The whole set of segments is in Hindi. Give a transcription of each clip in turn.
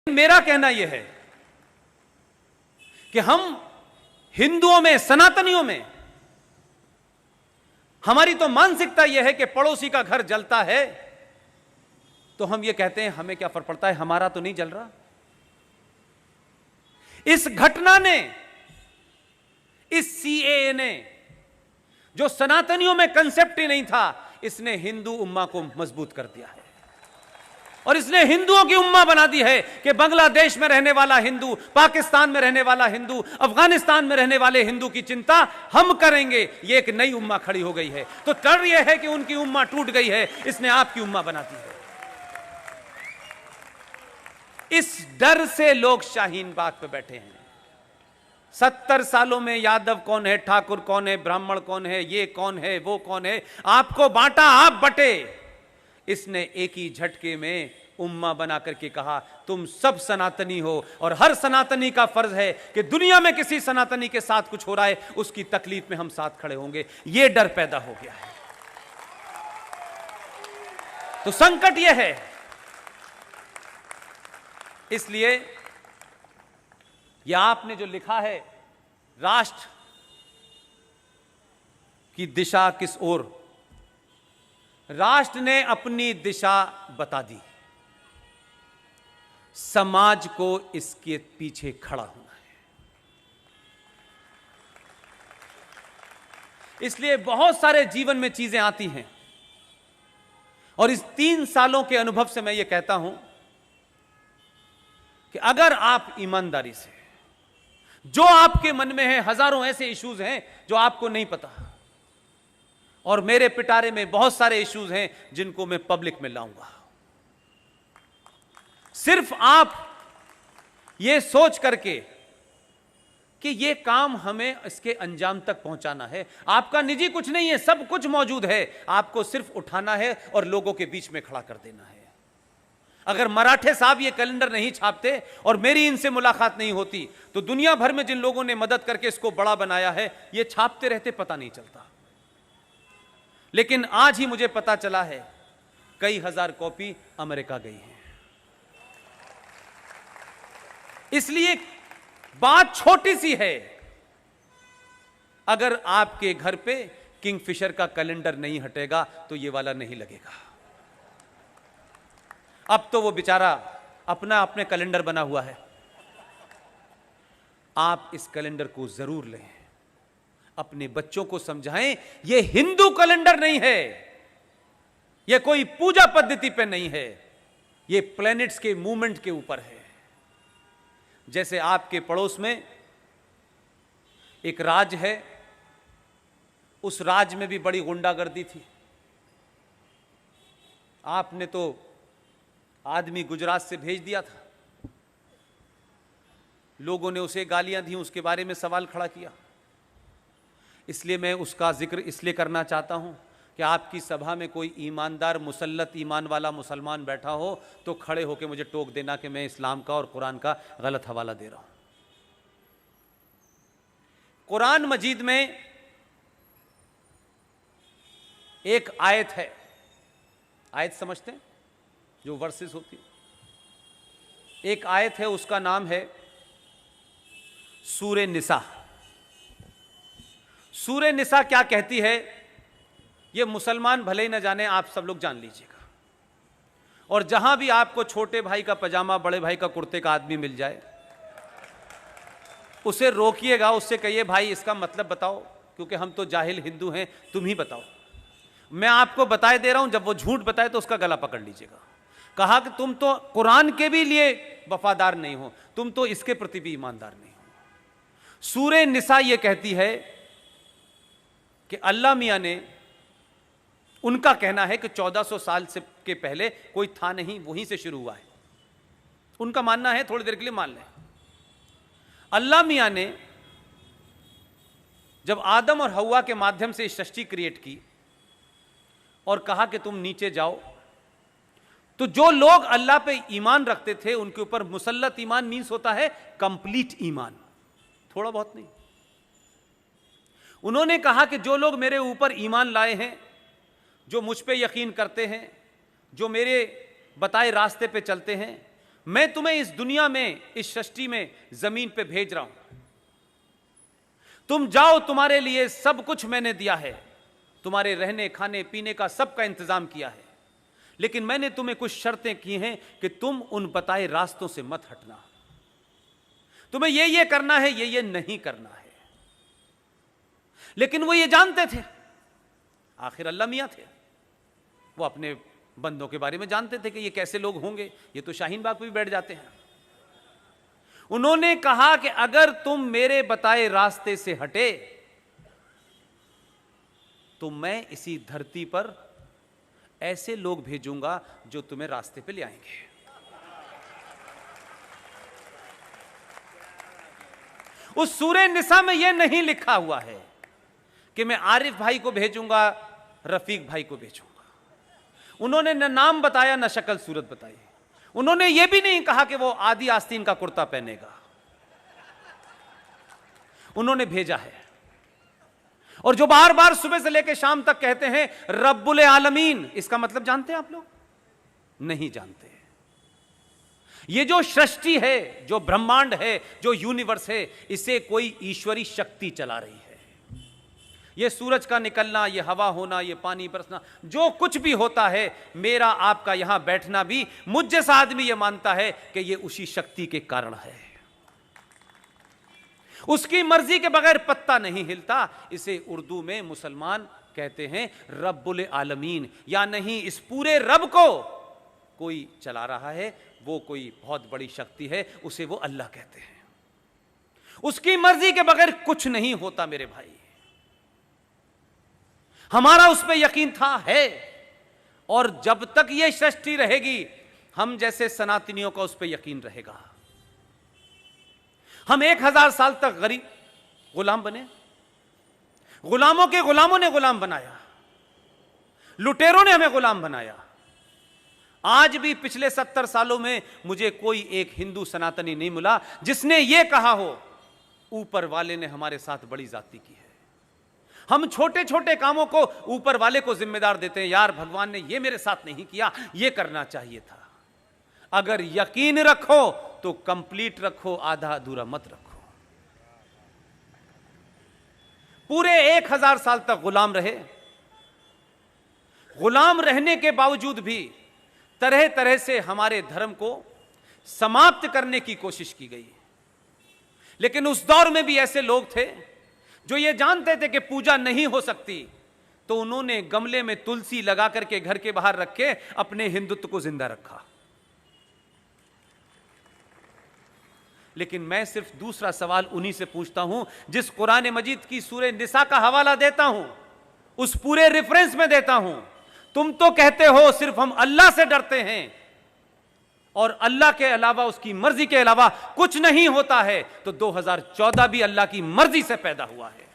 मेरा कहना यह है कि हम हिंदुओं में, सनातनियों में, हमारी तो मानसिकता यह है कि पड़ोसी का घर जलता है तो हम ये कहते हैं हमें क्या फर्क पड़ता है, हमारा तो नहीं जल रहा। इस घटना ने, इस सीएए ने, जो सनातनियों में कंसेप्ट ही नहीं था, इसने हिंदू उम्मा को मजबूत कर दिया है और इसने हिंदुओं की उम्मा बना दी है कि बांग्लादेश में रहने वाला हिंदू, पाकिस्तान में रहने वाला हिंदू, अफगानिस्तान में रहने वाले हिंदू की चिंता हम करेंगे। ये एक नई उम्मा खड़ी हो गई है। तो डर यह है कि उनकी उम्मा टूट गई है, इसने आपकी उम्मा बना दी है। इस डर से लोग शाहीन बाग पे बैठे हैं। 70 सालों में यादव कौन है, ठाकुर कौन है, ब्राह्मण कौन है, ये कौन है, वो कौन है, आपको बांटा, आप बटे। इसने एक ही झटके में उम्मा बना करके कहा तुम सब सनातनी हो और हर सनातनी का फर्ज है कि दुनिया में किसी सनातनी के साथ कुछ हो रहा है उसकी तकलीफ में हम साथ खड़े होंगे। यह डर पैदा हो गया है। तो संकट यह है, इसलिए यह आपने जो लिखा है, राष्ट्र की दिशा किस ओर, राष्ट्र ने अपनी दिशा बता दी, समाज को इसके पीछे खड़ा होना है। इसलिए बहुत सारे जीवन में चीजें आती हैं और इस 3 सालों के अनुभव से मैं ये कहता हूं कि अगर आप ईमानदारी से, जो आपके मन में है, हजारों ऐसे इश्यूज हैं जो आपको नहीं पता, और मेरे पिटारे में बहुत सारे इश्यूज हैं जिनको मैं पब्लिक में लाऊंगा। सिर्फ आप ये सोच करके कि ये काम हमें इसके अंजाम तक पहुंचाना है, आपका निजी कुछ नहीं है, सब कुछ मौजूद है, आपको सिर्फ उठाना है और लोगों के बीच में खड़ा कर देना है। अगर मराठे साहब ये कैलेंडर नहीं छापते और मेरी इनसे मुलाकात नहीं होती तो दुनिया भर में जिन लोगों ने मदद करके इसको बड़ा बनाया है ये छापते रहते, पता नहीं चलता। लेकिन आज ही मुझे पता चला है कई हजार कॉपी अमेरिका गई हैं। इसलिए बात छोटी सी है, अगर आपके घर पे किंगफिशर का कैलेंडर नहीं हटेगा तो ये वाला नहीं लगेगा। अब तो वो बेचारा अपना अपने कैलेंडर बना हुआ है। आप इस कैलेंडर को जरूर लें, अपने बच्चों को समझाएं ये हिंदू कैलेंडर नहीं है, ये कोई पूजा पद्धति पे नहीं है, ये प्लैनेट्स के मूवमेंट के ऊपर है। जैसे आपके पड़ोस में एक राज्य है, उस राज्य में भी बड़ी गुंडागर्दी थी। आपने तो आदमी गुजरात से भेज दिया था, लोगों ने उसे गालियां दी, उसके बारे में सवाल खड़ा किया। इसलिए मैं उसका जिक्र इसलिए करना चाहता हूं कि आपकी सभा में कोई ईमानदार, मुसल्लत ईमान वाला मुसलमान बैठा हो तो खड़े होकर मुझे टोक देना कि मैं इस्लाम का और कुरान का गलत हवाला दे रहा हूं। कुरान मजीद में एक आयत है, आयत समझते हैं जो वर्सेस होती है, एक आयत है, उसका नाम है सूरे निसा। सूरे निसा क्या कहती है ये मुसलमान भले ही न जाने, आप सब लोग जान लीजिएगा। और जहां भी आपको छोटे भाई का पजामा, बड़े भाई का कुर्ते का आदमी मिल जाए, उसे रोकिएगा, उससे कहिए भाई इसका मतलब बताओ, क्योंकि हम तो जाहिल हिंदू हैं, तुम ही बताओ। मैं आपको बताए दे रहा हूं, जब वो झूठ बताए तो उसका गला पकड़ लीजिएगा। कहा कि तुम तो कुरान के भी लिए वफादार नहीं हो, तुम तो इसके प्रति भी ईमानदार नहीं हो। सूरे निसा यह कहती है कि अल्लाह मियां ने, उनका कहना है कि 1400 साल से के पहले कोई था नहीं, वहीं से शुरू हुआ है। उनका मानना है, थोड़ी देर के लिए मान लें, अल्लाह मियां ने जब आदम और हव्वा के माध्यम से सृष्टि क्रिएट की और कहा कि तुम नीचे जाओ, तो जो लोग अल्लाह पे ईमान रखते थे उनके ऊपर मुसल्लत ईमान मीन्स होता है कंप्लीट ईमान, थोड़ा बहुत नहीं। उन्होंने कहा कि जो लोग मेरे ऊपर ईमान लाए हैं, जो मुझ पे यकीन करते हैं, जो मेरे बताए रास्ते पे चलते हैं, मैं तुम्हें इस दुनिया में, इस सृष्टि में, जमीन पे भेज रहा हूं। तुम जाओ, तुम्हारे लिए सब कुछ मैंने दिया है, तुम्हारे रहने खाने पीने का सबका इंतजाम किया है, लेकिन मैंने तुम्हें कुछ शर्तें की हैं कि तुम उन बताए रास्तों से मत हटना। तुम्हें ये करना है, ये नहीं करना है। लेकिन वो ये जानते थे, आखिर अल्लाह मियां थे, वो अपने बंदों के बारे में जानते थे कि ये कैसे लोग होंगे, ये तो शाहीन बाग पे भी बैठ जाते हैं। उन्होंने कहा कि अगर तुम मेरे बताए रास्ते से हटे तो मैं इसी धरती पर ऐसे लोग भेजूंगा जो तुम्हें रास्ते पे ले आएंगे। उस सूरे निसा में यह नहीं लिखा हुआ है कि मैं आरिफ भाई को भेजूंगा, रफीक भाई को भेजूंगा। उन्होंने न नाम बताया, न शक्ल सूरत बताई। उन्होंने यह भी नहीं कहा कि वो आदि आस्तीन का कुर्ता पहनेगा। उन्होंने भेजा है। और जो बार बार सुबह से लेकर शाम तक कहते हैं रब्बुल आलमीन, इसका मतलब जानते हैं आप लोग? नहीं जानते। ये जो सृष्टि है, जो ब्रह्मांड है, जो यूनिवर्स है, इसे कोई ईश्वरी शक्ति चला रही है। ये सूरज का निकलना, ये हवा होना, ये पानी बरसना, जो कुछ भी होता है, मेरा आपका यहां बैठना भी, मुझ जैसा आदमी ये मानता है कि ये उसी शक्ति के कारण है। उसकी मर्जी के बगैर पत्ता नहीं हिलता। इसे उर्दू में मुसलमान कहते हैं रब्बुल आलमीन, या नहीं, इस पूरे रब को कोई चला रहा है, वो कोई बहुत बड़ी शक्ति है, उसे वो अल्लाह कहते हैं। उसकी मर्जी के बगैर कुछ नहीं होता मेरे भाई। हमारा उस पर यकीन था, है, और जब तक यह सृष्टि रहेगी हम जैसे सनातनियों का उस पर यकीन रहेगा। हम 1000 साल तक गरीब गुलाम बने, गुलामों के गुलामों ने गुलाम बनाया, लुटेरों ने हमें गुलाम बनाया। आज भी पिछले 70 सालों में मुझे कोई एक हिंदू सनातनी नहीं मिला जिसने यह कहा हो ऊपर वाले ने हमारे साथ बड़ी जाती की है। हम छोटे छोटे कामों को ऊपर वाले को जिम्मेदार देते हैं, यार भगवान ने यह मेरे साथ नहीं किया, यह करना चाहिए था। अगर यकीन रखो तो कंप्लीट रखो, आधा अधूरा मत रखो। पूरे 1000 साल तक गुलाम रहे। गुलाम रहने के बावजूद भी तरह तरह से हमारे धर्म को समाप्त करने की कोशिश की गई। लेकिन उस दौर में भी ऐसे लोग थे जो ये जानते थे कि पूजा नहीं हो सकती, तो उन्होंने गमले में तुलसी लगा करके घर के बाहर रख के अपने हिंदुत्व को जिंदा रखा। लेकिन मैं सिर्फ दूसरा सवाल उन्हीं से पूछता हूं जिस कुरान मजीद की सूरह निसा का हवाला देता हूं, उस पूरे रेफरेंस में देता हूं। तुम तो कहते हो सिर्फ हम अल्लाह से डरते हैं और अल्लाह के अलावा, उसकी मर्जी के अलावा कुछ नहीं होता है, तो 2014 भी अल्लाह की मर्जी से पैदा हुआ है,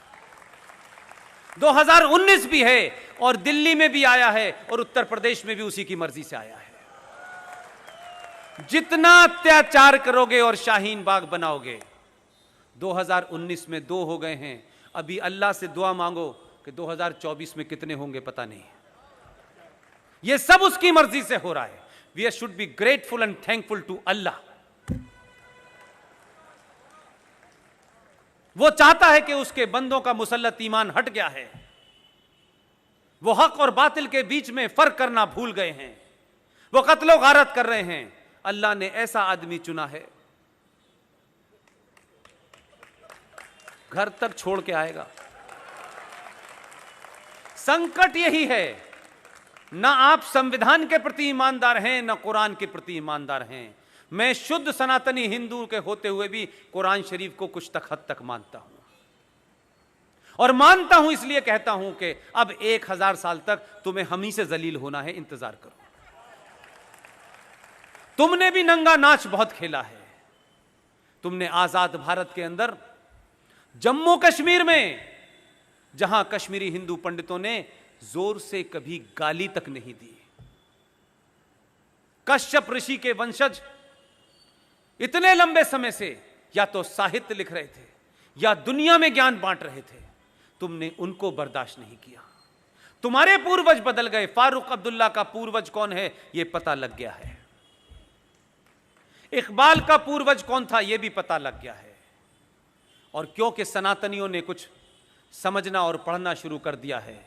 2019 भी है, और दिल्ली में भी आया है, और उत्तर प्रदेश में भी उसी की मर्जी से आया है। जितना अत्याचार करोगे और शाहीन बाग बनाओगे, 2019 में 2 हो गए हैं, अभी अल्लाह से दुआ मांगो कि 2024 में कितने होंगे पता नहीं। यह सब उसकी मर्जी से हो रहा है। We should be grateful and thankful to Allah. वो चाहता है कि उसके बंदों का मुसल्लत ईमान हट गया है, वो हक और बातिल के बीच में फर्क करना भूल गए हैं, वो कत्लो गारत कर रहे हैं। अल्लाह ने ऐसा आदमी चुना है, घर तक छोड़ के आएगा। संकट यही है, ना आप संविधान के प्रति ईमानदार हैं, ना कुरान के प्रति ईमानदार हैं। मैं शुद्ध सनातनी हिंदू के होते हुए भी कुरान शरीफ को कुछ तक हद तक मानता हूं, और मानता हूं इसलिए कहता हूं कि अब 1000 साल तक तुम्हें हम ही से जलील होना है, इंतजार करो। तुमने भी नंगा नाच बहुत खेला है। तुमने आजाद भारत के अंदर जम्मू कश्मीर में, जहां कश्मीरी हिंदू पंडितों ने जोर से कभी गाली तक नहीं दी, कश्यप ऋषि के वंशज इतने लंबे समय से या तो साहित्य लिख रहे थे या दुनिया में ज्ञान बांट रहे थे, तुमने उनको बर्दाश्त नहीं किया। तुम्हारे पूर्वज बदल गए। फारूक अब्दुल्ला का पूर्वज कौन है यह पता लग गया है। इकबाल का पूर्वज कौन था यह भी पता लग गया है। और क्योंकि सनातनियों ने कुछ समझना और पढ़ना शुरू कर दिया है,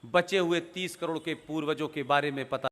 बचे हुए 30 करोड़ के पूर्वजों के बारे में पता